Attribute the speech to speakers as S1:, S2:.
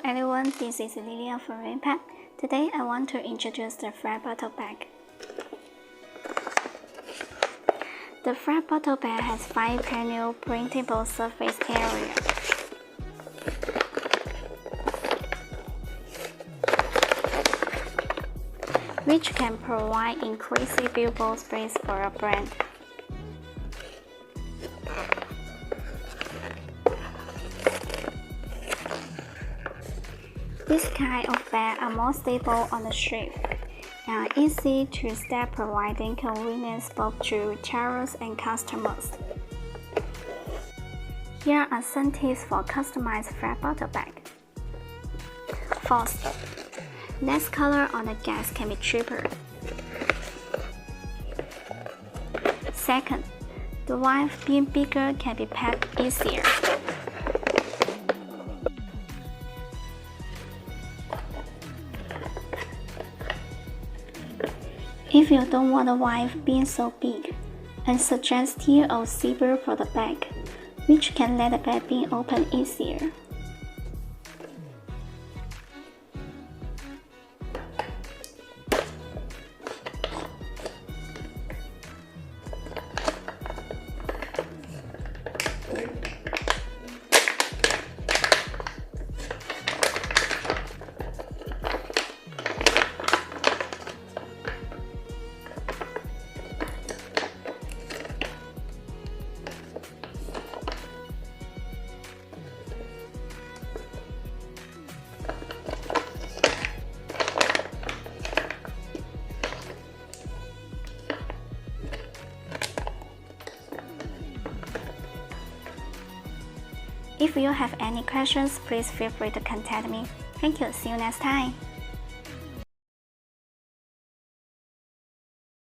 S1: everyone, this is Lilia from Rainpack. Today I want to introduce the flat bottle bag. The flat bottle bag has 5-panel printable surface area. Which can provide increased viewable space for a brand. This kind of bag are more stable on the shelf and are easy to stack, providing convenience both to retailers and customers. Here are some tips for customized flat bottle bag. First, less color on the gas can be cheaper. Second, the wine being bigger can be packed easier. If you don't want the wine being so big, I suggest here a zipper for the bag, which can let the bag being open easier. If you have any questions, please feel free to contact me. Thank you. See you next time.